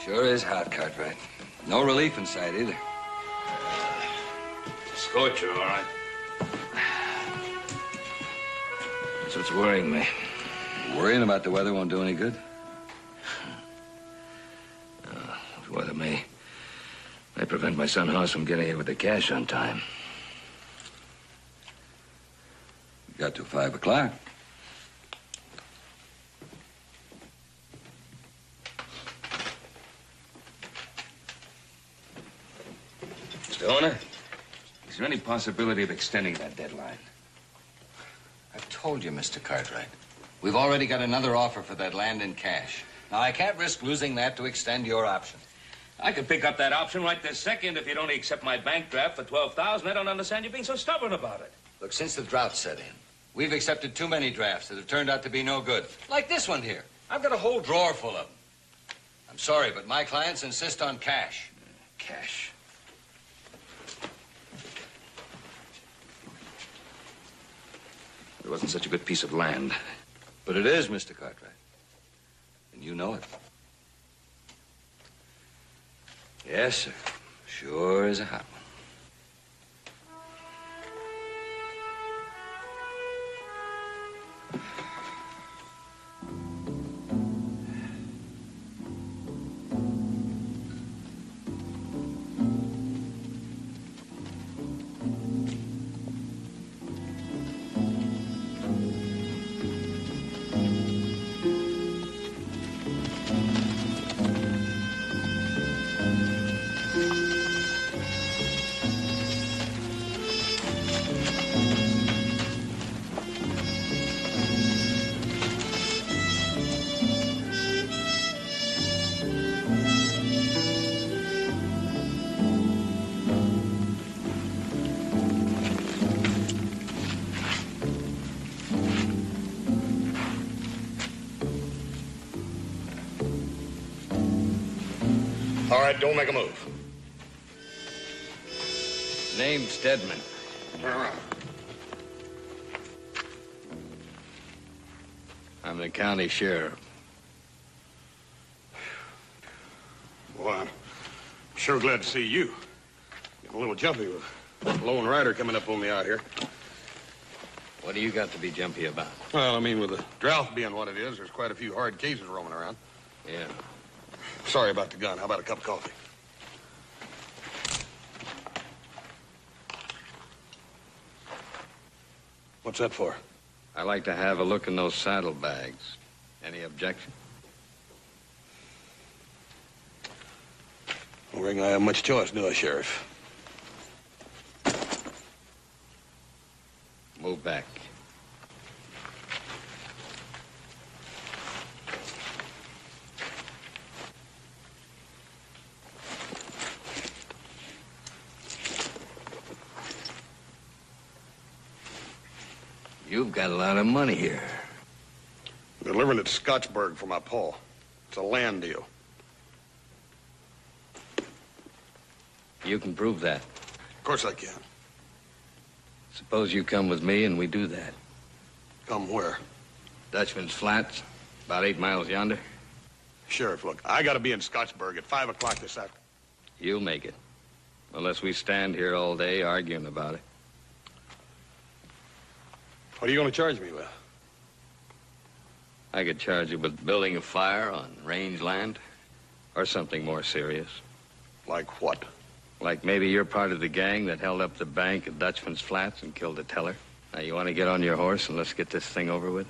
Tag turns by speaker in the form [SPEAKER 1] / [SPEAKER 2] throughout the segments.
[SPEAKER 1] Sure is hot, Cartwright. No relief in sight either.
[SPEAKER 2] Scorcher, all right. That's what's worrying me.
[SPEAKER 1] Worrying about the weather won't do any good.
[SPEAKER 2] The weather may prevent my son Hoss from getting here with the cash on time.
[SPEAKER 1] You got till 5 o'clock.
[SPEAKER 2] Mr. Owner, is there any possibility of extending that deadline?
[SPEAKER 1] I've told you, Mr. Cartwright. We've already got another offer for that land in cash. Now, I can't risk losing that to extend your option.
[SPEAKER 2] I could pick up that option right this second if you'd only accept my bank draft for $12,000. I don't understand you being so stubborn about it.
[SPEAKER 1] Look, since the drought set in, we've accepted too many drafts that have turned out to be no good. Like this one here. I've got a whole drawer full of them. I'm sorry, but my clients insist on cash.
[SPEAKER 2] Cash. It wasn't such a good piece of land.
[SPEAKER 1] But it is, Mr. Cartwright. And you know it. Yes, sir. Sure is a hot one.
[SPEAKER 3] All right, don't make a move.
[SPEAKER 2] Name's Stedman.
[SPEAKER 3] Turn around.
[SPEAKER 2] I'm the county sheriff.
[SPEAKER 3] Well, I'm sure glad to see you. Getting a little jumpy with a lone rider coming up on me out here.
[SPEAKER 2] What do you got to be jumpy about?
[SPEAKER 3] Well, I mean, with the drought being what it is, there's quite a few hard cases roaming around.
[SPEAKER 2] Yeah.
[SPEAKER 3] Sorry about the gun. How about a cup of coffee? What's that for?
[SPEAKER 2] I like to have a look in those saddlebags. Any objection?
[SPEAKER 3] I don't reckon I have much choice, do I, Sheriff?
[SPEAKER 2] Move back. You've got a lot of money here.
[SPEAKER 3] I'm delivering it to Scottsburg for my pa. It's a land deal.
[SPEAKER 2] You can prove that.
[SPEAKER 3] Of course I can.
[SPEAKER 2] Suppose you come with me and we do that.
[SPEAKER 3] Come where?
[SPEAKER 2] Dutchman's Flats, about 8 miles yonder.
[SPEAKER 3] Sheriff, look, I gotta be in Scottsburg at 5 o'clock this afternoon.
[SPEAKER 2] You'll make it. Unless we stand here all day arguing about it.
[SPEAKER 3] What are you gonna charge me with?
[SPEAKER 2] I could charge you with building a fire on rangeland, or something more serious.
[SPEAKER 3] Like what?
[SPEAKER 2] Like maybe you're part of the gang that held up the bank at Dutchman's Flats and killed the teller. Now, you want to get on your horse and let's get this thing over with?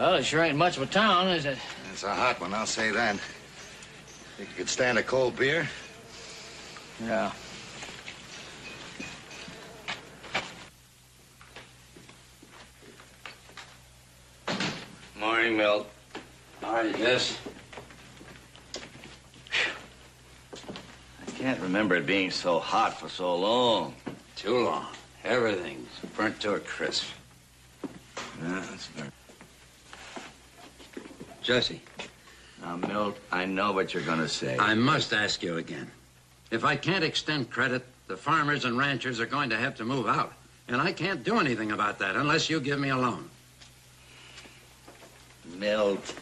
[SPEAKER 4] Well, it sure ain't much of a town, is it?
[SPEAKER 1] It's a hot one, I'll say that. Think you could stand a cold beer?
[SPEAKER 4] Yeah.
[SPEAKER 2] Morning, Milt.
[SPEAKER 4] All right, yes.
[SPEAKER 2] I can't remember it being so hot for so long.
[SPEAKER 4] Too long. Everything's burnt to a crisp.
[SPEAKER 2] Yeah, that's fair.
[SPEAKER 4] Jesse,
[SPEAKER 2] Now, Milt, I know what you're gonna say.
[SPEAKER 4] I must ask you again. If I can't extend credit, the farmers and ranchers are going to have to move out. And I can't do anything about that unless you give me a loan.
[SPEAKER 2] Milt,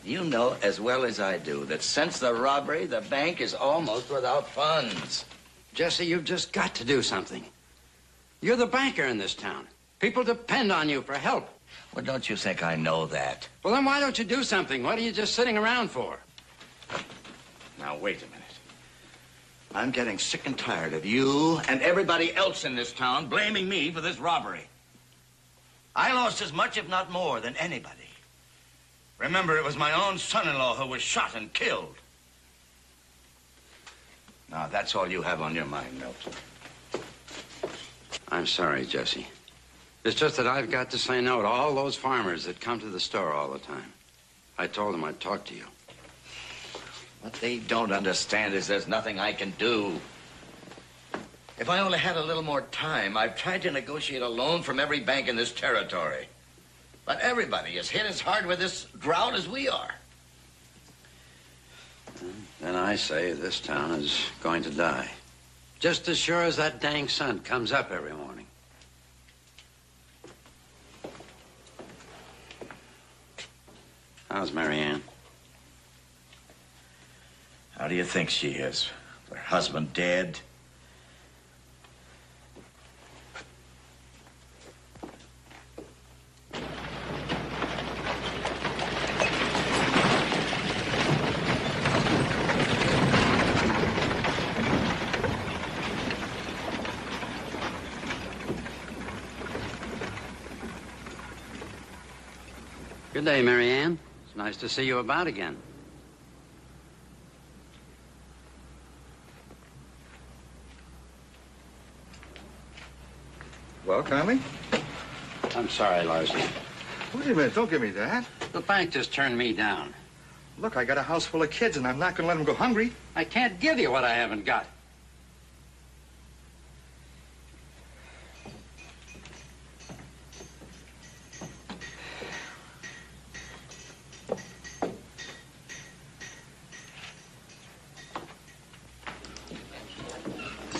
[SPEAKER 2] you know as well as I do that since the robbery, the bank is almost without funds.
[SPEAKER 4] Jesse, you've just got to do something. You're the banker in this town. People depend on you for help.
[SPEAKER 2] Well, don't you think I know that?
[SPEAKER 4] Well, then why don't you do something? What are you just sitting around for?
[SPEAKER 2] Now, wait a minute. I'm getting sick and tired of you and everybody else in this town blaming me for this robbery. I lost as much, if not more, than anybody. Remember, it was my own son-in-law who was shot and killed. Now, that's all you have on your mind, Milt.
[SPEAKER 4] I'm sorry, Jesse. It's just that I've got to say no to all those farmers that come to the store all the time. I told them I'd talk to you.
[SPEAKER 2] What they don't understand is there's nothing I can do. If I only had a little more time, I've tried to negotiate a loan from every bank in this territory. But everybody is hit as hard with this drought as we are.
[SPEAKER 4] Then I say this town is going to die. Just as sure as that dang sun comes up every morning. How's Mary Ann?
[SPEAKER 2] How do you think she is? Her husband dead?
[SPEAKER 4] Good day, Mary Ann. It's nice to see you about again.
[SPEAKER 5] Well, Conley?
[SPEAKER 4] I'm sorry, Larson.
[SPEAKER 5] Wait a minute, don't give me that.
[SPEAKER 4] The bank just turned me down.
[SPEAKER 5] Look, I got a house full of kids, and I'm not going to let them go hungry.
[SPEAKER 4] I can't give you what I haven't got.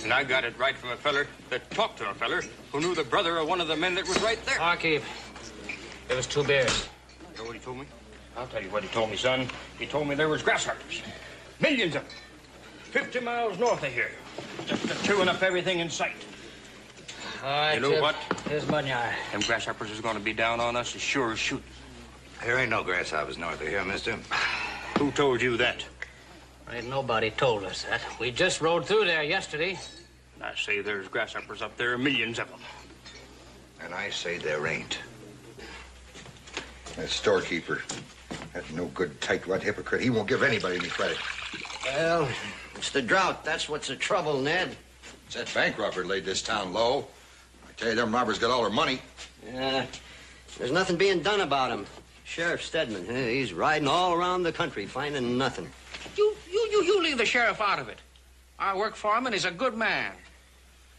[SPEAKER 6] And I got it right from a feller that talked to a feller who knew the brother of one of the men that was right there.
[SPEAKER 7] Barkeep, it was 2 beers.
[SPEAKER 6] You know what he told me? I'll tell you what he told me, son. He told me there was grasshoppers. Millions of them. 50 miles north of here. Just chewing up everything in sight.
[SPEAKER 7] All right,
[SPEAKER 6] You know what?
[SPEAKER 7] Here's Bunyard.
[SPEAKER 6] Them grasshoppers is going to be down on us as sure as shooting.
[SPEAKER 1] There ain't no grasshoppers north of here, mister.
[SPEAKER 6] Who told you that?
[SPEAKER 7] Ain't nobody told us that. We just rode through there yesterday.
[SPEAKER 6] I say there's grasshoppers up there, millions of them.
[SPEAKER 1] And I say there ain't.
[SPEAKER 5] That storekeeper, that no good, tight-wad hypocrite, he won't give anybody any credit.
[SPEAKER 8] Well, it's the drought. That's what's the trouble, Ned.
[SPEAKER 5] It's that bank robber laid this town low. I tell you, them robbers got all their money.
[SPEAKER 8] Yeah, there's nothing being done about him. Sheriff Stedman, he's riding all around the country finding nothing.
[SPEAKER 7] You leave the sheriff out of it. I work for him, and he's a good man.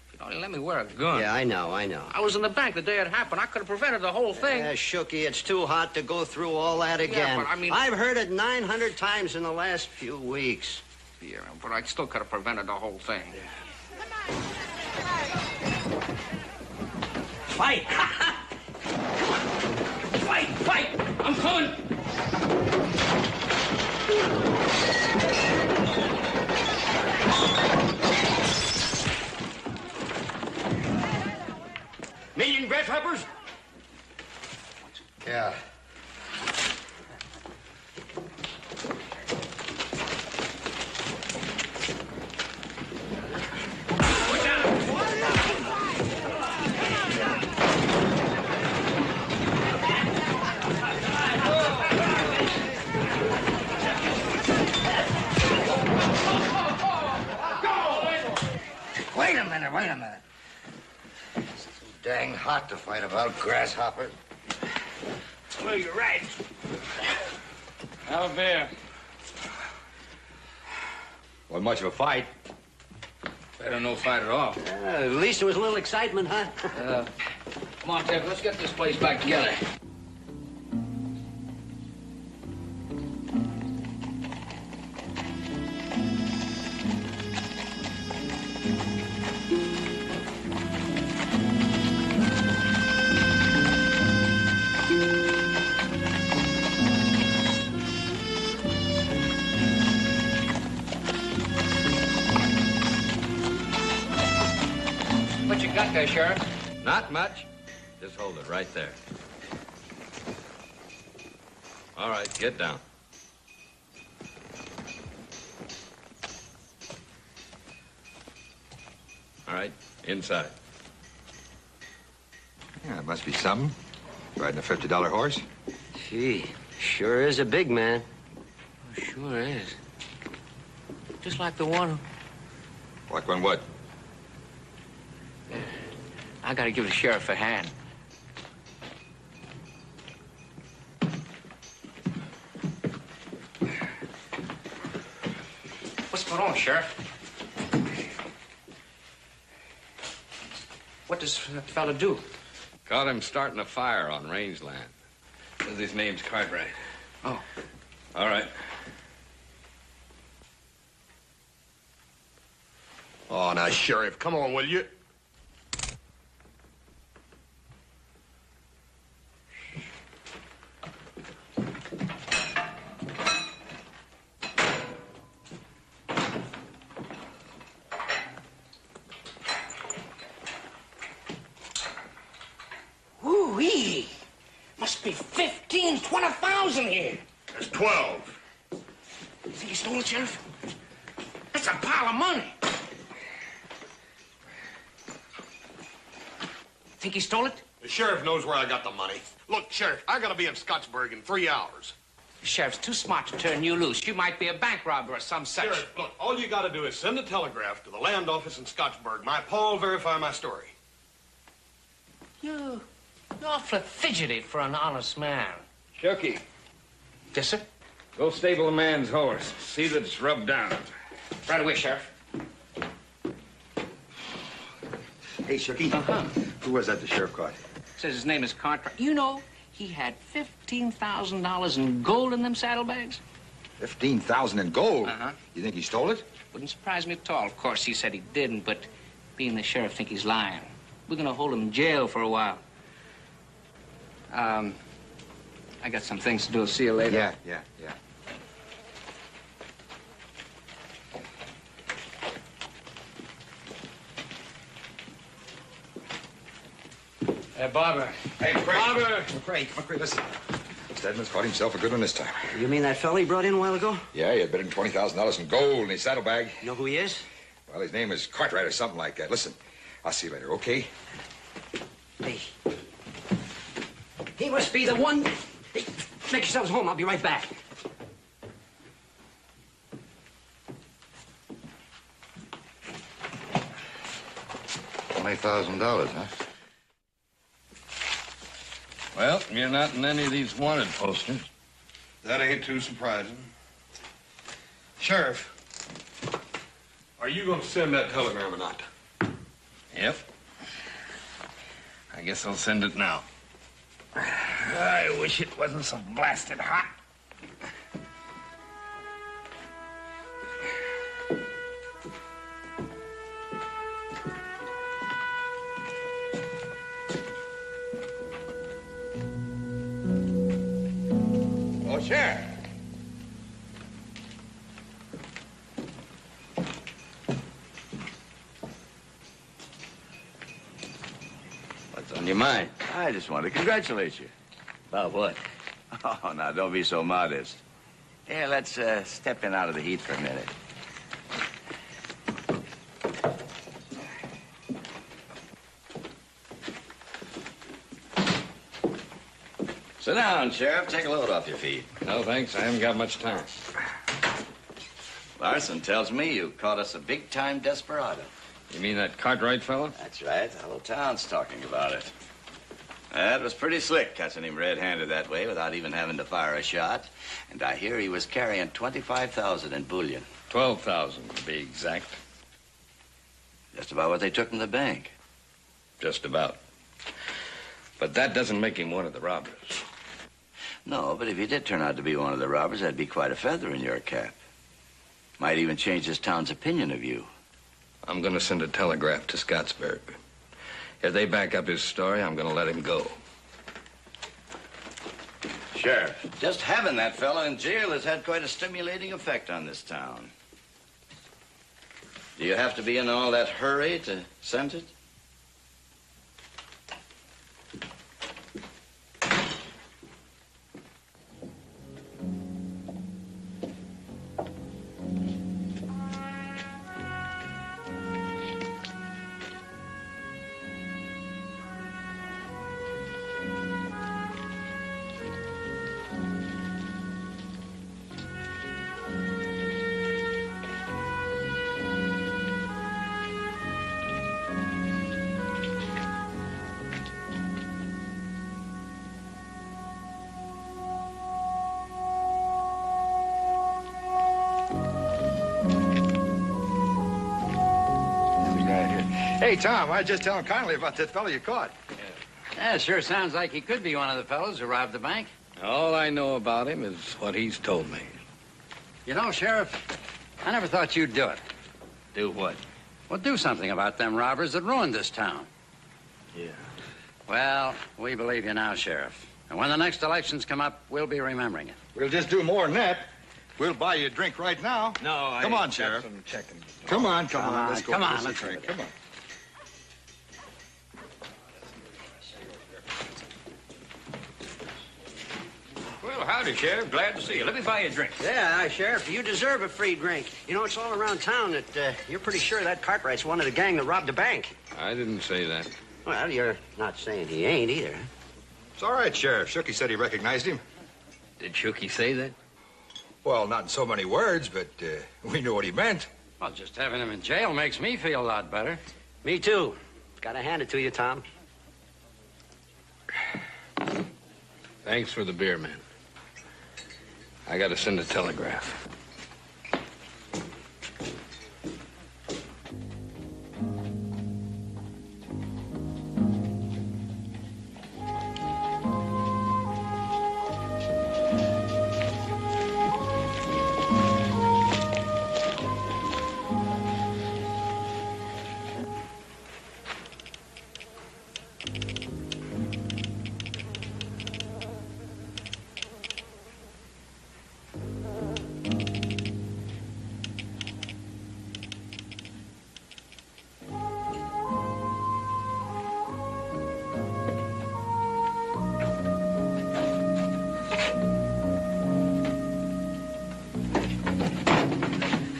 [SPEAKER 7] If he'd only let me wear a gun.
[SPEAKER 8] Yeah, I know.
[SPEAKER 7] I was in the bank the day it happened. I could have prevented the whole thing.
[SPEAKER 8] Yeah, Shooky, it's too hot to go through all that again.
[SPEAKER 7] but I mean-
[SPEAKER 8] I've heard it 900 times in the last few weeks.
[SPEAKER 7] Yeah, but I still could have prevented the whole thing.
[SPEAKER 6] Fight! Fight! I'm coming! Million grasshoppers?
[SPEAKER 5] Yeah.
[SPEAKER 2] hot to fight about, grasshopper.
[SPEAKER 6] Well, you're right. Have a beer.
[SPEAKER 5] Wasn't much of a fight.
[SPEAKER 7] Better no fight at all.
[SPEAKER 8] At least there was a little excitement, huh?
[SPEAKER 7] Come on, Ted, let's get this place back together. What you got there, Sheriff?
[SPEAKER 4] Not much. Just hold it right there. All right, get down. All right, inside.
[SPEAKER 5] Yeah, it must be something. Riding a $50 horse.
[SPEAKER 8] Gee, sure is a big man.
[SPEAKER 7] Sure is. Just like the one.
[SPEAKER 5] Like one what?
[SPEAKER 7] I gotta give the sheriff a hand. What's going on, Sheriff? What does that fella do?
[SPEAKER 4] Caught him starting a fire on rangeland. Says his name's Cartwright.
[SPEAKER 7] Oh.
[SPEAKER 4] All right.
[SPEAKER 3] Oh, now, Sheriff, come on, will you?
[SPEAKER 7] Woo-wee! Must be 15, 20,000 here.
[SPEAKER 3] There's 12.
[SPEAKER 7] Think he stole it, Sheriff? That's a pile of money. Think he stole it?
[SPEAKER 3] The sheriff knows where I got the money. Look, Sheriff, I gotta be in Scottsburg in 3 hours.
[SPEAKER 7] The sheriff's too smart to turn you loose. You might be a bank robber or some such.
[SPEAKER 3] Sheriff, look, all you gotta do is send a telegraph to the land office in Scottsburg. My pa'll verify my story.
[SPEAKER 7] You're awfully fidgety for an honest man.
[SPEAKER 4] Shucky,
[SPEAKER 7] Yes, sir?
[SPEAKER 4] go stable a man's horse. See that it's rubbed down.
[SPEAKER 7] Right away, Sheriff.
[SPEAKER 5] Hey, Shucky.
[SPEAKER 7] Uh-huh.
[SPEAKER 5] Who was that the sheriff caught?
[SPEAKER 7] Says his name is Cartwright. You know, he had $15,000 in gold in them saddlebags.
[SPEAKER 5] 15,000 in gold.
[SPEAKER 7] Uh-huh.
[SPEAKER 5] You think he stole it?
[SPEAKER 7] Wouldn't surprise me at all. Of course, he said he didn't, but being the sheriff, think he's lying. We're gonna hold him in jail for a while. I got some things to do. See you later.
[SPEAKER 5] Yeah.
[SPEAKER 7] Hey, Barbara.
[SPEAKER 5] Hey, Craig.
[SPEAKER 7] Barbara!
[SPEAKER 5] Craig, listen. Stedman's caught himself a good one this time.
[SPEAKER 8] You mean that fella he brought in a while ago?
[SPEAKER 5] Yeah, he had bet him $20,000 in gold in his saddlebag.
[SPEAKER 8] You know who he is?
[SPEAKER 5] Well, his name is Cartwright or something like that. Listen, I'll see you later, okay?
[SPEAKER 8] Hey. He must be the one. Hey, make yourselves home. I'll be right back.
[SPEAKER 5] $20,000, huh?
[SPEAKER 4] Well, you're not in any of these wanted posters.
[SPEAKER 3] That ain't too surprising. Sheriff, are you gonna send that telegram or not?
[SPEAKER 4] Yep. I guess I'll send it now. I wish it wasn't so blasted hot.
[SPEAKER 5] Oh, Sheriff.
[SPEAKER 2] What's on your mind?
[SPEAKER 9] I just want to congratulate you.
[SPEAKER 2] About what?
[SPEAKER 9] Oh, now, don't be so modest. Here, let's step in out of the heat for a minute.
[SPEAKER 2] Sit down, Sheriff. Take a load off your feet.
[SPEAKER 4] No, thanks. I haven't got much time.
[SPEAKER 2] Larson tells me you caught us a big-time desperado.
[SPEAKER 4] You mean that Cartwright fellow?
[SPEAKER 2] That's right. The whole town's talking about it.
[SPEAKER 9] That was pretty slick, catching him red-handed that way without even having to fire a shot. And I hear he was carrying 25,000 in bullion.
[SPEAKER 6] 12,000 to be exact.
[SPEAKER 9] Just about what they took from the bank.
[SPEAKER 6] Just about. But that doesn't make him one of the robbers.
[SPEAKER 9] No, but if he did turn out to be one of the robbers, that'd be quite a feather in your cap. Might even change this town's opinion of you.
[SPEAKER 6] I'm going to send a telegraph to Scottsburg. If they back up his story, I'm going to let him go.
[SPEAKER 9] Sheriff, just having that fellow in jail has had quite a stimulating effect on this town. Do you have to be in all that hurry to send it?
[SPEAKER 5] Hey, Tom, I was just telling Connolly about that fellow you caught.
[SPEAKER 4] Yeah, sure sounds like he could be one of the fellows who robbed the bank.
[SPEAKER 6] All I know about him is what he's told me.
[SPEAKER 4] You know, Sheriff, I never thought you'd do it.
[SPEAKER 6] Do what?
[SPEAKER 4] Well, do something about them robbers that ruined this town.
[SPEAKER 6] Yeah.
[SPEAKER 4] Well, we believe you now, Sheriff. And when the next elections come up, we'll be remembering it.
[SPEAKER 5] We'll just do more than that. We'll buy you a drink right now.
[SPEAKER 6] No,
[SPEAKER 5] Come on, Sheriff.
[SPEAKER 6] Some checking.
[SPEAKER 5] Come on. Let's go.
[SPEAKER 4] Come on,
[SPEAKER 5] Let's
[SPEAKER 4] let's
[SPEAKER 5] drink.
[SPEAKER 4] do it.
[SPEAKER 5] Come on.
[SPEAKER 6] Well, howdy, Sheriff. Glad to see you. Let me buy you a drink.
[SPEAKER 8] Yeah, Sheriff, you deserve a free drink. You know, it's all around town that you're pretty sure that Cartwright's one of the gang that robbed the bank.
[SPEAKER 6] I didn't say that.
[SPEAKER 8] Well, you're not saying he ain't either.
[SPEAKER 5] It's all right, Sheriff. Shooky said he recognized him.
[SPEAKER 6] Did Shooky say that?
[SPEAKER 5] Well, not in so many words, but we knew what he meant.
[SPEAKER 4] Well, just having him in jail makes me feel a lot better.
[SPEAKER 8] Me too. Gotta hand it to you, Tom.
[SPEAKER 6] Thanks for the beer, man. I got to send a telegraph.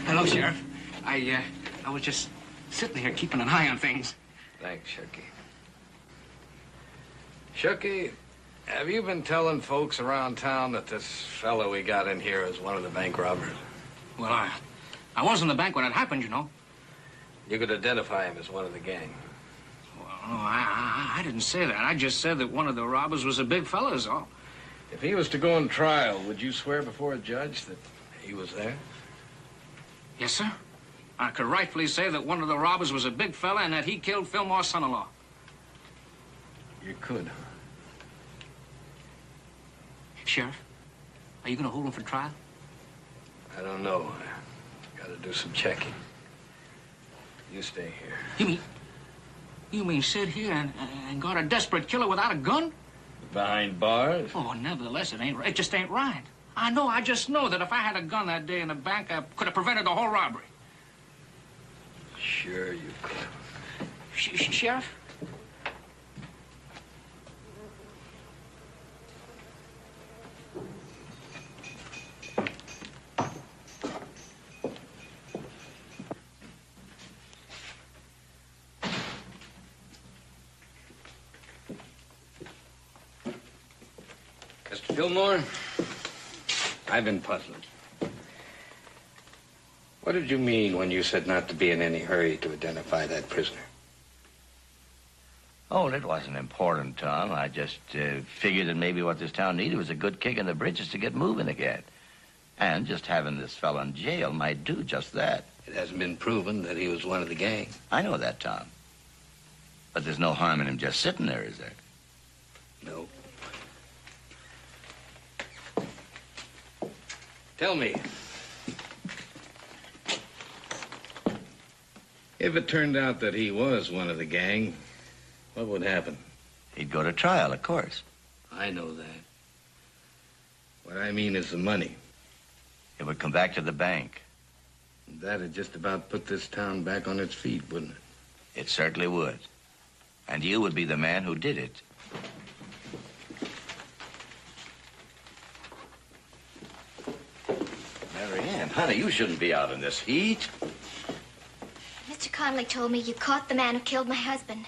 [SPEAKER 7] Hello, Sheriff. I was just sitting here keeping an eye on things.
[SPEAKER 6] Thanks, Shooky. Shooky, have you been telling folks around town that this fellow we got in here is one of the bank robbers?
[SPEAKER 7] Well, I was in the bank when it happened, you know.
[SPEAKER 6] You could identify him as one of the gang.
[SPEAKER 7] Well, no, I didn't say that. I just said that one of the robbers was a big fella, is all.
[SPEAKER 6] If he was to go on trial, would you swear before a judge that he was there?
[SPEAKER 7] Yes, sir. I could rightfully say that one of the robbers was a big fella and that he killed Fillmore's son-in-law.
[SPEAKER 6] You could.
[SPEAKER 7] Sheriff, are you going to hold him for trial?
[SPEAKER 6] I don't know. I got to do some checking. You stay here.
[SPEAKER 7] You mean sit here and guard a desperate killer without a gun?
[SPEAKER 6] Behind bars?
[SPEAKER 7] Oh, nevertheless, it just ain't right. I just know that if I had a gun that day in the bank, I could have prevented the whole robbery.
[SPEAKER 6] Sure you could.
[SPEAKER 7] Sheriff?
[SPEAKER 6] Mr. Fillmore, I've been puzzled. What did you mean when you said not to be in any hurry to identify that prisoner?
[SPEAKER 9] Oh, it wasn't important, Tom. I just figured that maybe what this town needed was a good kick in the britches to get moving again. And just having this fellow in jail might do just that.
[SPEAKER 7] It hasn't been proven that he was one of the gang.
[SPEAKER 9] I know that, Tom. But there's no harm in him just sitting there, is there?
[SPEAKER 7] No. Tell me, if it turned out that he was one of the gang, what would happen?
[SPEAKER 9] He'd go to trial, of course.
[SPEAKER 7] I know that. What I mean is the money.
[SPEAKER 9] It would come back to the bank.
[SPEAKER 7] That'd just about put this town back on its feet, wouldn't it?
[SPEAKER 9] It certainly would. And you would be the man who did it. Mary Ann, honey, you shouldn't be out in this heat.
[SPEAKER 10] Mr. Connolly told me you caught the man who killed my husband.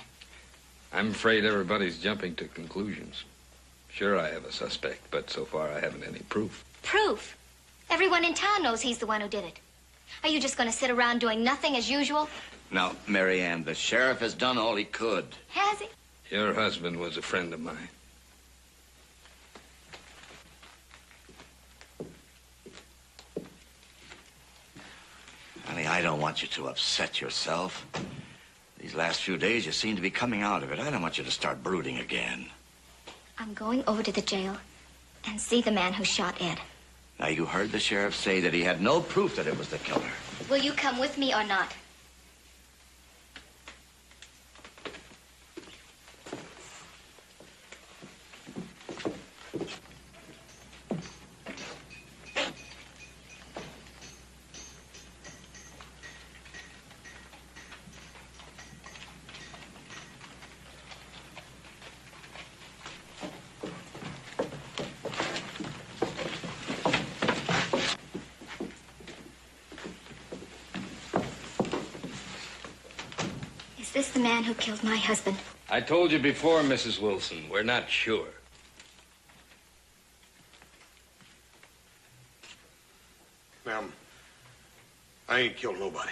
[SPEAKER 11] I'm afraid everybody's jumping to conclusions. Sure, I have a suspect, but so far I haven't any proof.
[SPEAKER 10] Proof? Everyone in town knows he's the one who did it. Are you just going to sit around doing nothing as usual?
[SPEAKER 9] Now, Mary Ann, the sheriff has done all he could.
[SPEAKER 10] Has he?
[SPEAKER 11] Your husband was a friend of mine.
[SPEAKER 9] Honey, I don't want you to upset yourself. These last few days, you seem to be coming out of it. I don't want you to start brooding again.
[SPEAKER 10] I'm going over to the jail and see the man who shot Ed.
[SPEAKER 9] Now, you heard the sheriff say that he had no proof that it was the killer.
[SPEAKER 10] Will you come with me or not? Is this the man who killed my husband?
[SPEAKER 11] I told you before, Mrs. Wilson, we're not sure.
[SPEAKER 3] Ma'am, I ain't killed nobody.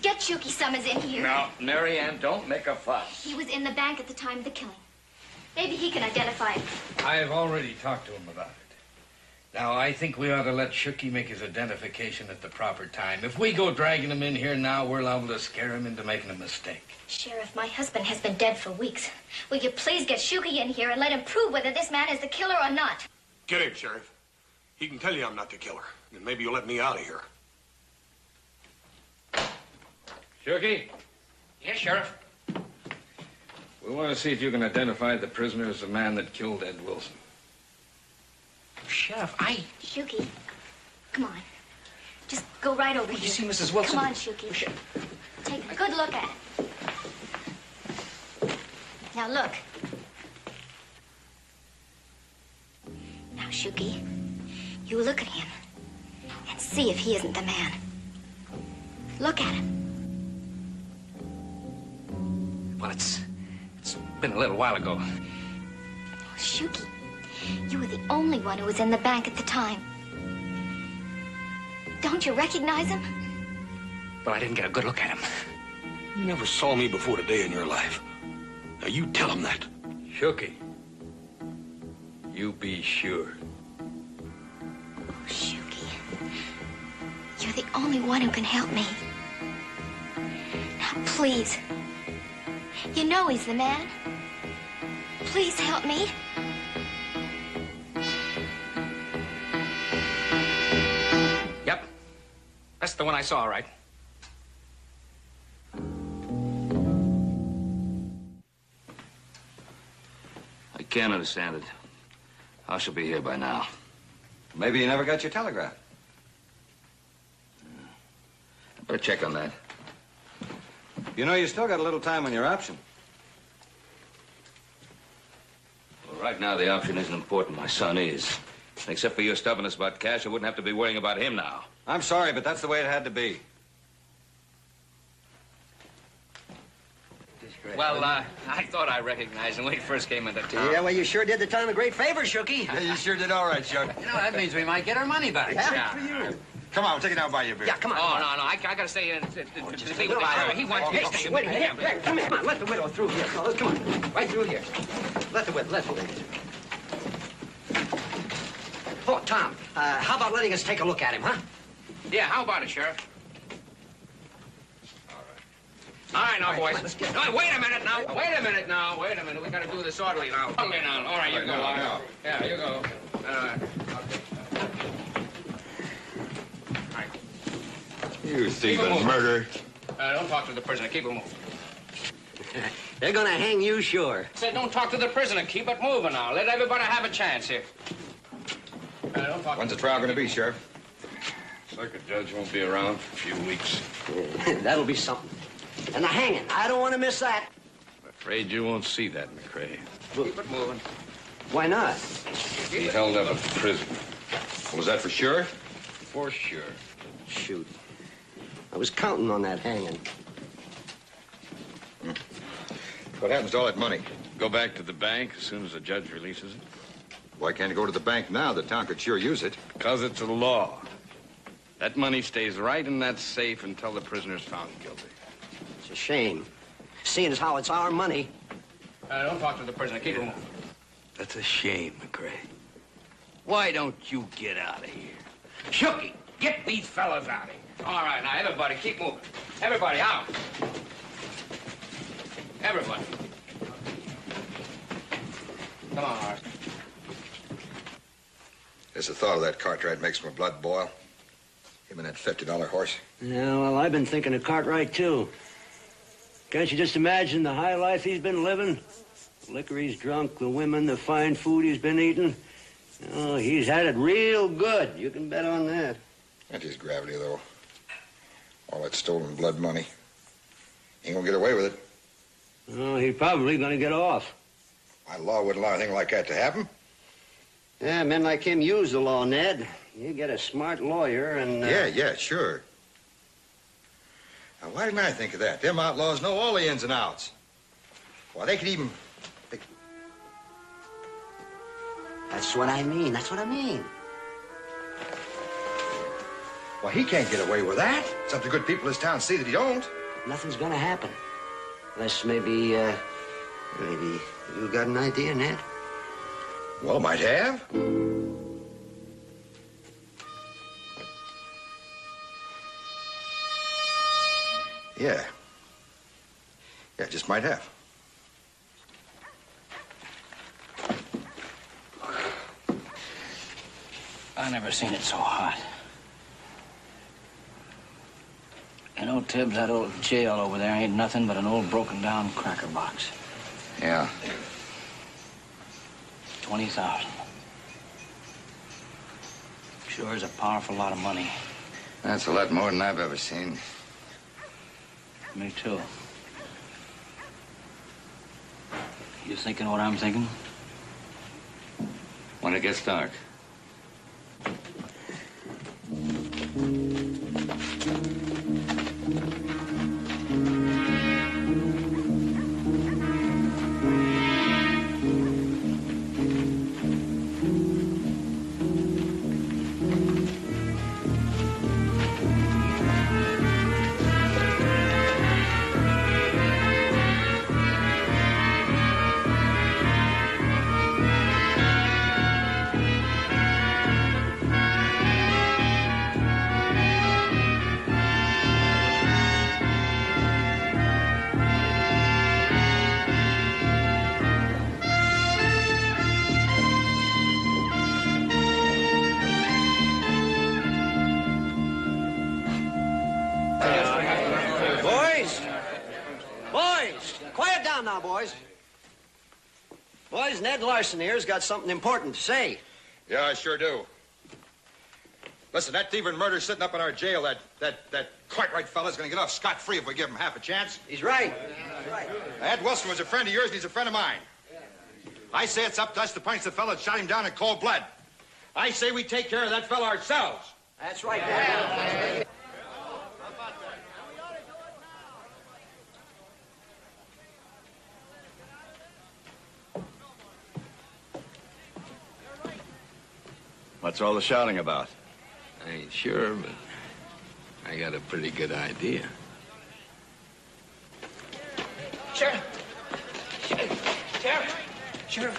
[SPEAKER 10] Get Shuki Summers in here.
[SPEAKER 9] Now, Mary Ann, don't make a fuss.
[SPEAKER 10] He was in the bank at the time of the killing. Maybe he can identify him.
[SPEAKER 7] I've already talked to him about it. Now, I think we ought to let Shuki make his identification at the proper time. If we go dragging him in here now, we're liable to scare him into making a mistake.
[SPEAKER 10] Sheriff, my husband has been dead for weeks. Will you please get Shuki in here and let him prove whether this man is the killer or not?
[SPEAKER 3] Get him, Sheriff. He can tell you I'm not the killer. And maybe you'll let me out of here.
[SPEAKER 11] Shuki,
[SPEAKER 7] Yes, Sheriff.
[SPEAKER 11] we want to see if you can identify the prisoner as the man that killed Ed Wilson.
[SPEAKER 7] Sheriff,
[SPEAKER 10] Shuki, come on. Just go right over here.
[SPEAKER 7] You see Mrs. Wilson?
[SPEAKER 10] Come on, Shuki. Take a good look at it. Now, look. Now, Shuki, you look at him and see if he isn't the man. Look at him.
[SPEAKER 7] Well, it's been a little while ago.
[SPEAKER 10] Oh, Shuki, you were the only one who was in the bank at the time. Don't you recognize him?
[SPEAKER 7] But I didn't get a good look at him.
[SPEAKER 3] You never saw me before today in your life. Now, you tell him that.
[SPEAKER 11] Shuki, you be sure.
[SPEAKER 10] Oh, Shuki, you're the only one who can help me. Now, please. You know he's the man. Please help me.
[SPEAKER 7] Yep. That's the one I saw, all right.
[SPEAKER 9] I can't understand it. How she'll be here by now?
[SPEAKER 1] Maybe you never got your telegram.
[SPEAKER 9] I better check on that.
[SPEAKER 1] You know, you still got a little time on your option.
[SPEAKER 11] Well, right now, the option isn't important. My son is. Except for your stubbornness about cash, I wouldn't have to be worrying about him now.
[SPEAKER 1] I'm sorry, but that's the way it had to be.
[SPEAKER 7] Well, I thought I recognized him when he first came into town.
[SPEAKER 8] Yeah, well, you sure did the town a great favor, Shuki.
[SPEAKER 1] Yeah, you sure did all right, Chuck.
[SPEAKER 4] You know, that means we might get our money back.
[SPEAKER 8] Yeah, good for you.
[SPEAKER 5] Come on, we'll take it down by your beer.
[SPEAKER 8] Yeah, come on.
[SPEAKER 11] Oh, no, I gotta stay here to see what the sheriff. He wants me to stay.
[SPEAKER 8] Wait a minute. Here, come here. Come on, let the widow through here, fellas. Come on. Right through here. Let the widow through. Oh, Tom, how about letting us take a look at him, huh?
[SPEAKER 11] Yeah, how about it, Sheriff? All right, now, boys.
[SPEAKER 8] Let's get
[SPEAKER 11] No, wait a minute now. Wait a minute now. Wait a minute. We gotta do this orderly now. Okay, now. All right, you go. Yeah, you go.
[SPEAKER 5] You thief and murderer.
[SPEAKER 11] Don't talk to the prisoner. Keep it moving.
[SPEAKER 8] They're gonna hang you, sure.
[SPEAKER 11] Said don't talk to the prisoner. Keep it moving now. Let everybody have a chance here. Don't talk.
[SPEAKER 5] When's the trial going to be, Sheriff?
[SPEAKER 7] Circuit judge won't be around for a few weeks.
[SPEAKER 8] That'll be something. And the hanging. I don't want to miss that.
[SPEAKER 7] I'm afraid you won't see that, McCrae.
[SPEAKER 11] Keep it moving.
[SPEAKER 8] Why not?
[SPEAKER 7] He held up a prisoner.
[SPEAKER 5] Well, is that for sure?
[SPEAKER 7] For sure.
[SPEAKER 8] Shoot. I was counting on that hanging.
[SPEAKER 5] What happens to all that money?
[SPEAKER 7] Go back to the bank as soon as the judge releases it.
[SPEAKER 5] Why can't it go to the bank now? The town could sure use it.
[SPEAKER 7] Because it's a law. That money stays right in that safe until the prisoner's found guilty.
[SPEAKER 8] It's a shame. Seeing as how it's our money.
[SPEAKER 11] Don't talk to the prisoner. Keep it moving.
[SPEAKER 7] That's a shame, McCrae. Why don't you get out of here? Shooky, get these fellas out of here.
[SPEAKER 11] All right, now, everybody, keep moving. Everybody, out. Everybody. Come on, Horace.
[SPEAKER 5] Just the thought of that Cartwright makes my blood boil. Him and that $50 horse.
[SPEAKER 8] Yeah, well, I've been thinking of Cartwright, too. Can't you just imagine the high life he's been living? The liquor he's drunk, the women, the fine food he's been eating. Oh, he's had it real good. You can bet on that.
[SPEAKER 5] That's his gravity, though. All that stolen blood money. Ain't gonna get away with it.
[SPEAKER 8] Oh, he's probably gonna get off.
[SPEAKER 5] My law wouldn't allow anything like that to happen.
[SPEAKER 8] Yeah, men like him use the law, Ned. You get a smart lawyer and...
[SPEAKER 5] Yeah, sure. Now, why didn't I think of that? Them outlaws know all the ins and outs. Why, they could even...
[SPEAKER 8] That's what I mean. That's what I mean.
[SPEAKER 5] Why, he can't get away with that. It's up to good people in this town to see that he don't.
[SPEAKER 8] Nothing's gonna happen. Unless maybe you got an idea, Ned?
[SPEAKER 5] Well, might have. Yeah. Yeah, just might have.
[SPEAKER 12] I never seen it so hot. You know, Tibbs, that old jail over there ain't nothing but an old broken-down cracker box.
[SPEAKER 9] Yeah.
[SPEAKER 12] 20,000. Sure is a powerful lot of money.
[SPEAKER 9] That's a lot more than I've ever seen.
[SPEAKER 12] Me too. You thinking what I'm thinking?
[SPEAKER 11] When it gets dark.
[SPEAKER 8] Quiet down now, boys. Boys, Ned Larson here's got something important to say.
[SPEAKER 5] Yeah, I sure do. Listen, that thieving murder's sitting up in our jail. That Cartwright fella's gonna get off scot-free if we give him half a chance.
[SPEAKER 8] He's right. He's right.
[SPEAKER 5] Ed Wilson was a friend of yours, and he's a friend of mine. I say it's up to us to punish the fella that shot him down in cold blood. I say we take care of that fella ourselves.
[SPEAKER 8] That's right, Dad.
[SPEAKER 5] What's all the shouting about?
[SPEAKER 7] I ain't sure, but I got a pretty good idea.
[SPEAKER 12] Sheriff,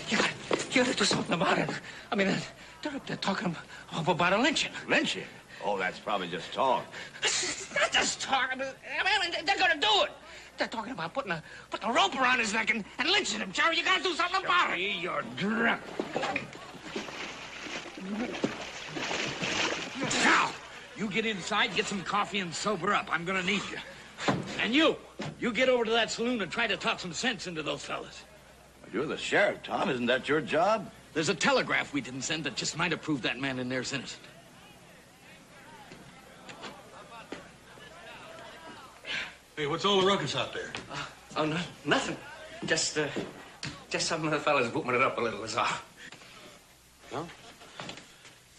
[SPEAKER 12] you gotta do something about it. I mean, they're up there talking about a lynching.
[SPEAKER 2] Lynching? Oh, that's probably just talk.
[SPEAKER 12] It's not just talking. I mean, they're gonna do it. They're talking about putting a rope around his neck and lynching him. Sheriff, you gotta do something about it.
[SPEAKER 7] You're drunk. Now, you get inside, get some coffee, and sober up. I'm gonna need you. And you get over to that saloon and try to talk some sense into those fellas.
[SPEAKER 2] You're the sheriff, Tom. Isn't that your job?
[SPEAKER 7] There's a telegraph we didn't send that just might have proved that man in there's innocent.
[SPEAKER 3] Hey, what's all the ruckus out there?
[SPEAKER 12] No, nothing. Just some of the fellas whooping it up a little is all.
[SPEAKER 3] Huh?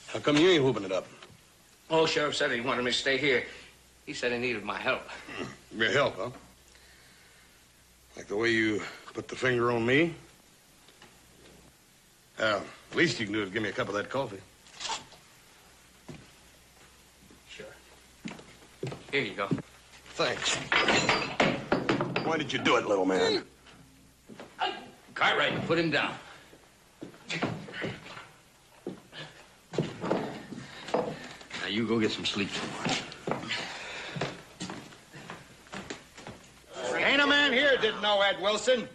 [SPEAKER 3] How come you ain't whooping it up?
[SPEAKER 12] Oh, Sheriff said he wanted me to stay here. He said he needed my help.
[SPEAKER 3] Your help, huh? Like the way you put the finger on me? Least you can do is give me a cup of that coffee.
[SPEAKER 12] Sure. Here you go.
[SPEAKER 3] Thanks. Why did you do it, little man?
[SPEAKER 7] Cartwright, put him down. Now, you go get some sleep somewhere.
[SPEAKER 5] Ain't a man here didn't know Ed Wilson.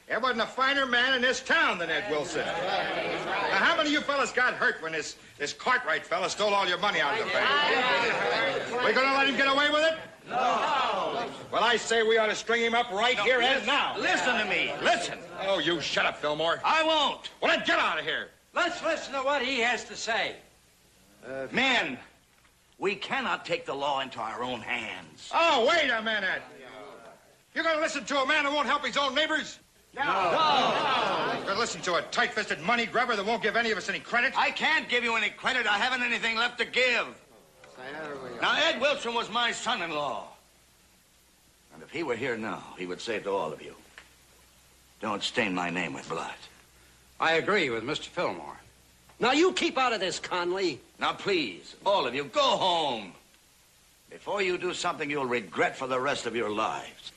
[SPEAKER 5] There wasn't a finer man in this town than Ed Wilson. Now, how many of you fellas got hurt when this Cartwright fella stole all your money out of the bank? We gonna let him get away with it? No. Well, I say we ought to string him up right here and now.
[SPEAKER 2] Listen to me. Listen.
[SPEAKER 5] Oh, you shut up, Fillmore.
[SPEAKER 2] I won't.
[SPEAKER 5] Well, then get out of here.
[SPEAKER 8] Let's listen to what he has to say.
[SPEAKER 2] Men, we cannot take the law into our own hands.
[SPEAKER 5] Oh, wait a minute. You're gonna listen to a man who won't help his own neighbors? No. You're gonna listen to a tight-fisted money grubber that won't give any of us any credit?
[SPEAKER 2] I can't give you any credit. I haven't anything left to give. Now, Ed Wilson was my son-in-law. And if he were here now, he would say to all of you, don't stain my name with blood.
[SPEAKER 4] I agree with Mr. Fillmore. Now, you keep out of this, Conley.
[SPEAKER 2] Now, please, all of you, go home. Before you do something you'll regret for the rest of your lives.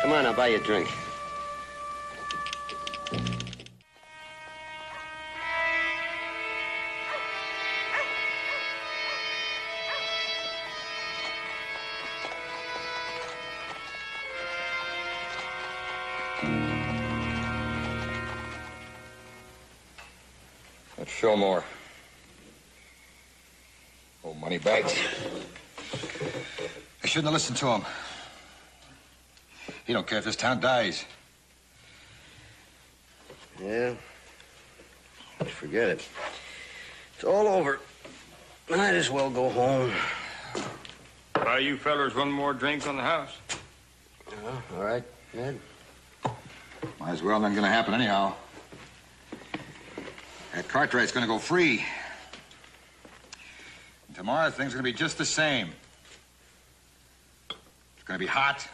[SPEAKER 8] Come on, I'll buy you a drink.
[SPEAKER 5] That's Fillmore. Oh, money bags. I shouldn't have listened to him. He don't care if this town dies.
[SPEAKER 8] Yeah. Just forget it. It's all over. Might as well go home.
[SPEAKER 6] Buy you fellers one more drink on the house.
[SPEAKER 8] All right, Ed.
[SPEAKER 5] Might as well. Nothing gonna happen anyhow. That Cartwright's gonna go free. And tomorrow, things are gonna be just the same. It's gonna be hot.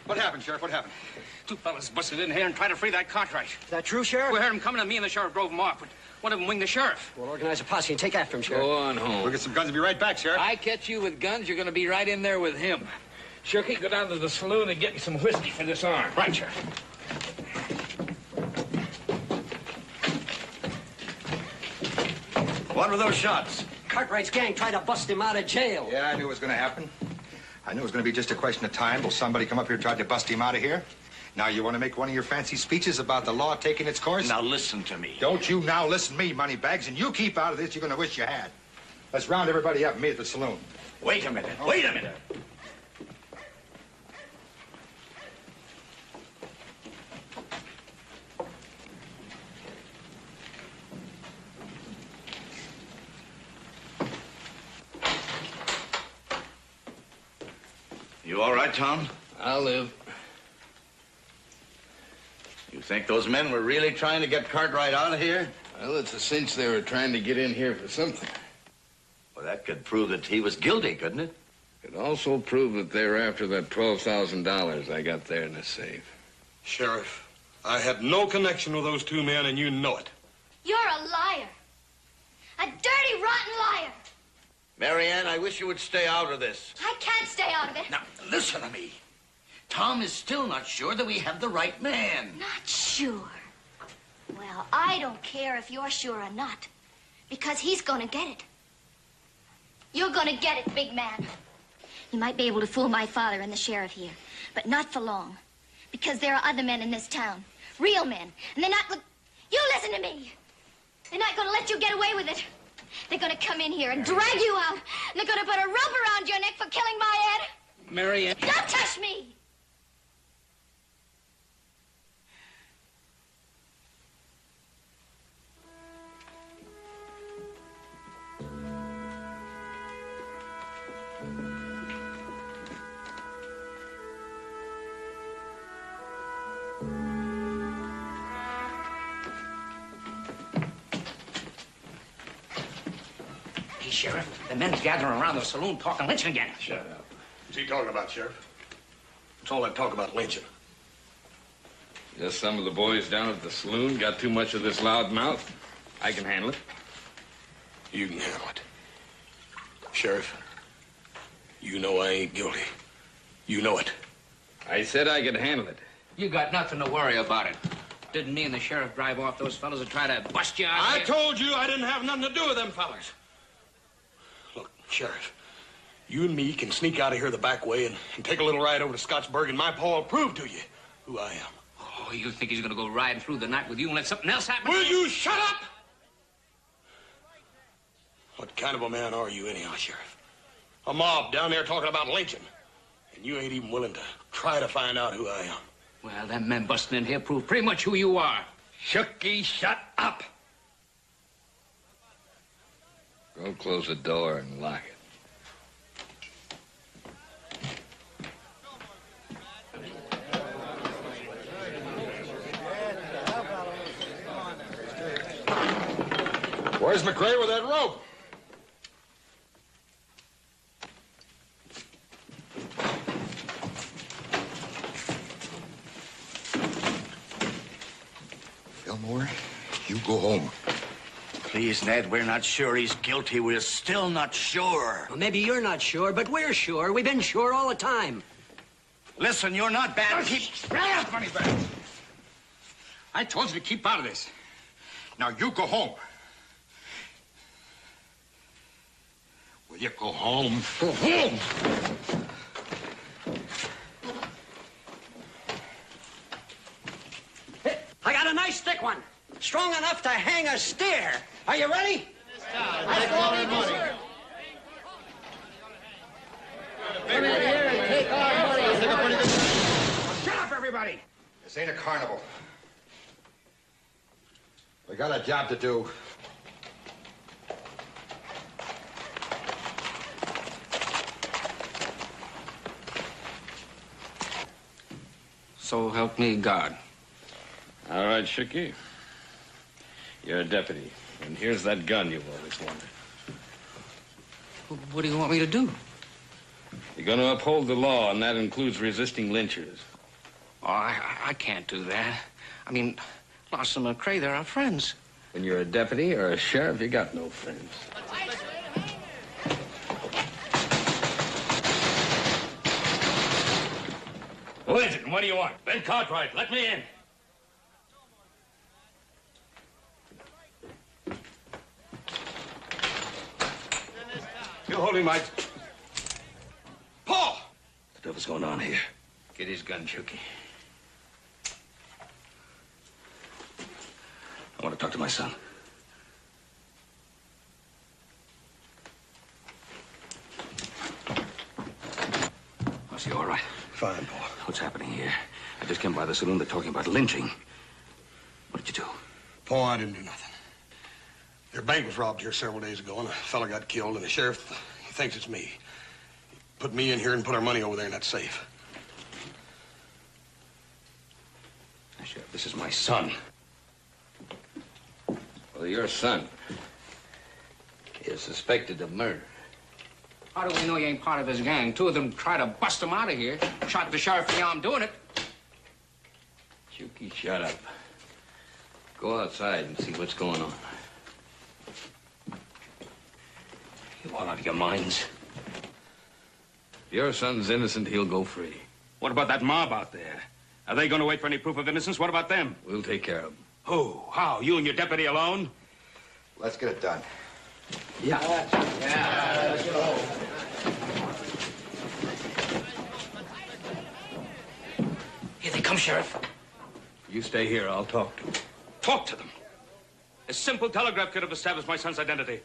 [SPEAKER 5] What happened, Sheriff? What happened?
[SPEAKER 12] Two fellas busted in here and tried to free that Cartwright.
[SPEAKER 8] Is that true, Sheriff?
[SPEAKER 12] We heard them coming, and me and the sheriff drove them off, but one of them winged the sheriff.
[SPEAKER 8] We'll organize a posse and take after him, Sheriff.
[SPEAKER 7] Go on home.
[SPEAKER 5] We'll get some guns and be right back, Sheriff.
[SPEAKER 7] I catch you with guns, you're gonna be right in there with him. Shooky, go down to the saloon and get me some whiskey for this arm.
[SPEAKER 12] Right, Sheriff.
[SPEAKER 2] What were those shots?
[SPEAKER 8] Cartwright's gang tried to bust him out of jail.
[SPEAKER 5] Yeah, I knew it was going to happen. I knew it was going to be just a question of time till somebody come up here and tried to bust him out of here. Now, you want to make one of your fancy speeches about the law taking its course?
[SPEAKER 2] Now, listen to me.
[SPEAKER 5] Don't you now listen to me, Moneybags, and you keep out of this. You're going to wish you had. Let's round everybody up and meet at the saloon.
[SPEAKER 2] Wait a minute. Wait a minute. You all right, Tom?
[SPEAKER 7] I'll live.
[SPEAKER 2] You think those men were really trying to get Cartwright out of here?
[SPEAKER 7] Well, it's a cinch they were trying to get in here for something.
[SPEAKER 2] Well, that could prove that he was guilty, couldn't it?
[SPEAKER 7] It also proved that they were after that $12,000 I got there in the safe.
[SPEAKER 3] Sheriff, I had no connection with those two men, and you know it.
[SPEAKER 10] You're a liar. A dirty, rotten liar.
[SPEAKER 2] Marianne, I wish you would stay out of this.
[SPEAKER 10] I can't stay out of it.
[SPEAKER 2] Now, listen to me. Tom is still not sure that we have the right man.
[SPEAKER 10] Not sure. Well, I don't care if you're sure or not, because he's gonna get it. You're gonna get it, big man. You might be able to fool my father and the sheriff here, but not for long, because there are other men in this town, real men, and they're not... You listen to me. They're not gonna let you get away with it. They're gonna come in here and drag you out, and they're gonna put a rope around your neck for killing my Ed.
[SPEAKER 7] Marianne.
[SPEAKER 10] Don't touch me!
[SPEAKER 12] Hey, Sheriff, the men's gathering around the saloon talking lynching again.
[SPEAKER 3] Shut up. What's he talking about, Sheriff? It's all that talk about lynching.
[SPEAKER 7] Just some of the boys down at the saloon got too much of this loud mouth. I can handle it.
[SPEAKER 3] You can handle it. Sheriff, you know I ain't guilty. You know it.
[SPEAKER 7] I said I could handle it.
[SPEAKER 12] You got nothing to worry about it. Didn't me and the sheriff drive off those fellas and try to bust you out
[SPEAKER 3] I
[SPEAKER 12] here?
[SPEAKER 3] told you I didn't have nothing to do with them fellas. Look, Sheriff, you and me can sneak out of here the back way and take a little ride over to Scottsburg, and my pa will prove to you who I am.
[SPEAKER 12] Oh, you think he's gonna go riding through the night with you and let something else happen?
[SPEAKER 3] Will you shut up? What kind of a man are you anyhow, Sheriff? A mob down there talking about lynching, and you ain't even willing to try to find out who I am.
[SPEAKER 12] Well, them men busting in here prove pretty much who you are.
[SPEAKER 7] Shooky, shut up. Go close the door and lock it.
[SPEAKER 3] Where's McRae with that rope?
[SPEAKER 5] Fillmore, you go home.
[SPEAKER 2] Please, Ned, we're not sure he's guilty. We're still not sure.
[SPEAKER 8] Well, maybe you're not sure, but we're sure. We've been sure all the time.
[SPEAKER 2] Listen, you're not bad.
[SPEAKER 5] Shut up, Moneybag. I told you to keep out of this. Now you go home. Will you go home? Go home!
[SPEAKER 8] I got a nice thick one. Strong enough to hang a steer. Are you ready?
[SPEAKER 5] Let's go all money.
[SPEAKER 8] Come in here and take our money.
[SPEAKER 5] Shut up, everybody! This ain't a carnival. We got a job to do.
[SPEAKER 12] So help me God.
[SPEAKER 7] All right, Shooky. You're a deputy, and here's that gun you've always wanted.
[SPEAKER 12] What do you want me to do?
[SPEAKER 7] You're going to uphold the law, and that includes resisting lynchers.
[SPEAKER 12] Oh, I can't do that. I mean, Lawson and McRae, they're our friends.
[SPEAKER 7] When you're a deputy or a sheriff, you got no friends.
[SPEAKER 6] Who is it, and what do you want? Ben Cartwright, let me in.
[SPEAKER 3] You hold him, Mike. Paul!
[SPEAKER 2] What the devil's going on here?
[SPEAKER 7] Get his gun, Shooky.
[SPEAKER 2] I want to talk to my son. Was he all right?
[SPEAKER 3] Fine, Paul.
[SPEAKER 2] What's happening here? I just came by the saloon. They're talking about lynching. What did you do?
[SPEAKER 3] Paul, I didn't do nothing. Their bank was robbed here several days ago, and a fella got killed, and the sheriff, he thinks it's me. Put me in here and put our money over there in that safe.
[SPEAKER 11] Sheriff, this is my son.
[SPEAKER 7] Well, your son is suspected of murder.
[SPEAKER 12] How do we know you ain't part of his gang? Two of them tried to bust him out of here. Shot the sheriff in the arm doing it.
[SPEAKER 7] Shuki, shut up. Go outside and see what's going on.
[SPEAKER 11] You all out of your minds?
[SPEAKER 7] If your son's innocent, he'll go free.
[SPEAKER 11] What about that mob out there? Are they going to wait for any proof of innocence? What about them?
[SPEAKER 7] We'll take care of them.
[SPEAKER 11] Who? How? You and your deputy alone?
[SPEAKER 5] Let's get it done.
[SPEAKER 7] Yeah.
[SPEAKER 12] Let's go. Here they come, Sheriff.
[SPEAKER 7] You stay here. I'll talk to them.
[SPEAKER 11] Talk to them. A simple telegraph could have established my son's identity.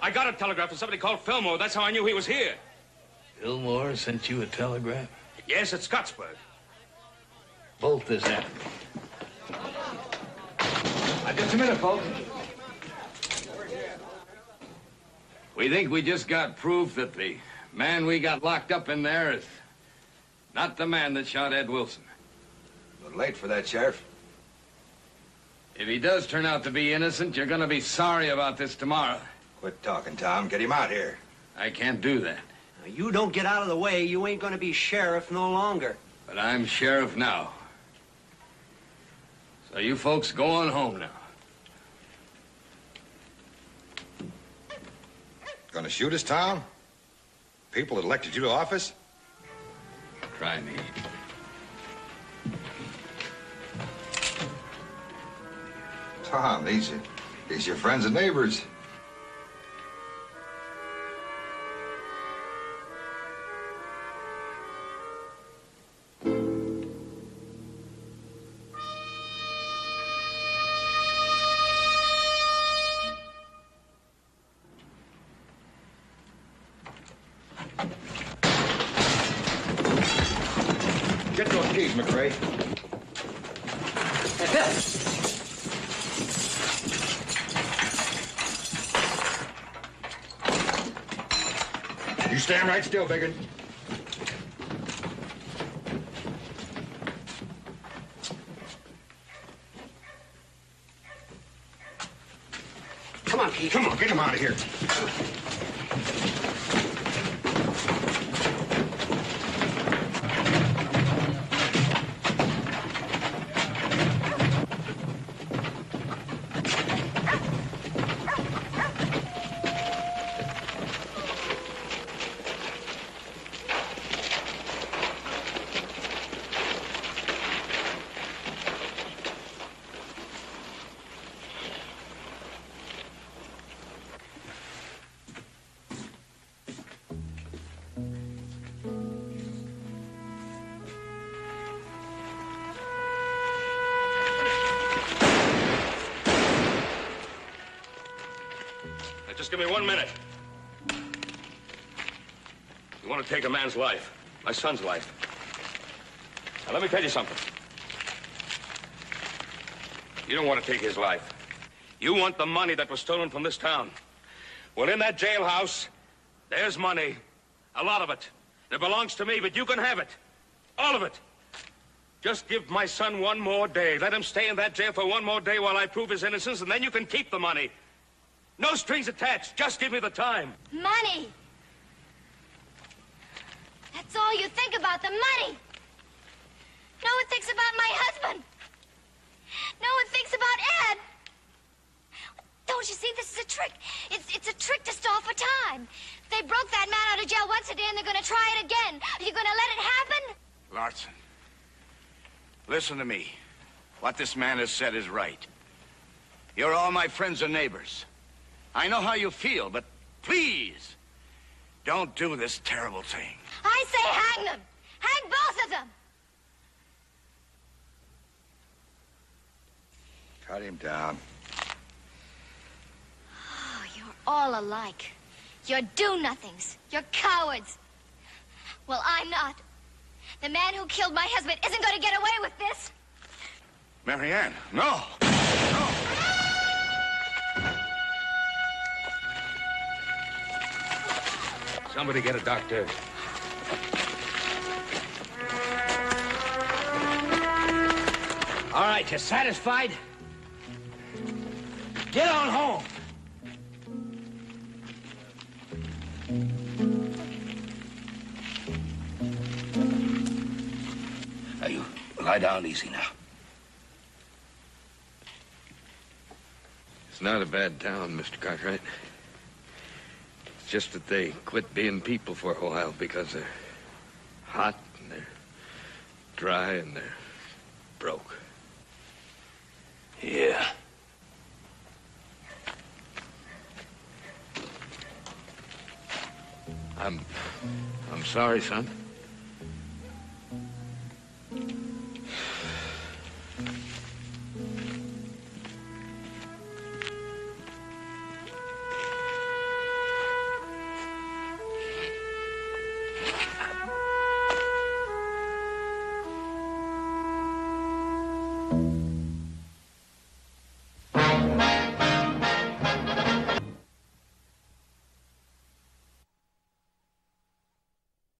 [SPEAKER 11] I got a telegraph from somebody called Fillmore. That's how I knew he was here.
[SPEAKER 7] Fillmore sent you a telegram?
[SPEAKER 11] Yes, at Scottsburg.
[SPEAKER 7] Bolt this happened.
[SPEAKER 11] Just a minute, folks.
[SPEAKER 7] We think we just got proof that the man we got locked up in there is not the man that shot Ed Wilson.
[SPEAKER 5] A little late for that, Sheriff.
[SPEAKER 7] If he does turn out to be innocent, you're going to be sorry about this tomorrow.
[SPEAKER 5] Quit talking, Tom. Get him out here.
[SPEAKER 7] I can't do that.
[SPEAKER 8] Now, you don't get out of the way, you ain't gonna be sheriff no longer.
[SPEAKER 7] But I'm sheriff now. So you folks go on home now.
[SPEAKER 5] Gonna shoot us, Tom? People that elected you to office?
[SPEAKER 7] Try me.
[SPEAKER 5] Tom, these your friends and neighbors. Get those keys, McRae. You stand right still, Biggin.
[SPEAKER 8] Come on, Pete.
[SPEAKER 5] Come on, get him out of here.
[SPEAKER 11] Just give me 1 minute. You want to take a man's life, my son's life. Now, let me tell you something. You don't want to take his life. You want the money that was stolen from this town. Well, in that jailhouse, there's money. A lot of it. It belongs to me, but you can have it. All of it. Just give my son 1 more day. Let him stay in that jail for 1 more day while I prove his innocence, and then you can keep the money. No strings attached. Just give me the time.
[SPEAKER 10] Money. That's all you think about, the money. No one thinks about my husband. No one thinks about Ed. Don't you see, this is a trick. It's a trick to stall for time. They broke that man out of jail once a day, and they're going to try it again. Are you going to let it happen?
[SPEAKER 2] Larson, listen to me. What this man has said is right. You're all my friends and neighbors. I know how you feel, but please, don't do this terrible thing.
[SPEAKER 10] I say hang them. Hang both of them.
[SPEAKER 5] Cut him down.
[SPEAKER 10] Oh, you're all alike. You're do-nothings. You're cowards. Well, I'm not. The man who killed my husband isn't going to get away with this.
[SPEAKER 2] Marianne, no.
[SPEAKER 11] Somebody get a doctor.
[SPEAKER 12] All right, you satisfied? Get on home.
[SPEAKER 6] Now, you lie down easy now.
[SPEAKER 7] It's not a bad town, Mr. Cartwright. It's just that they quit being people for a while because they're hot and they're dry and they're broke.
[SPEAKER 6] Yeah.
[SPEAKER 7] I'm sorry, son.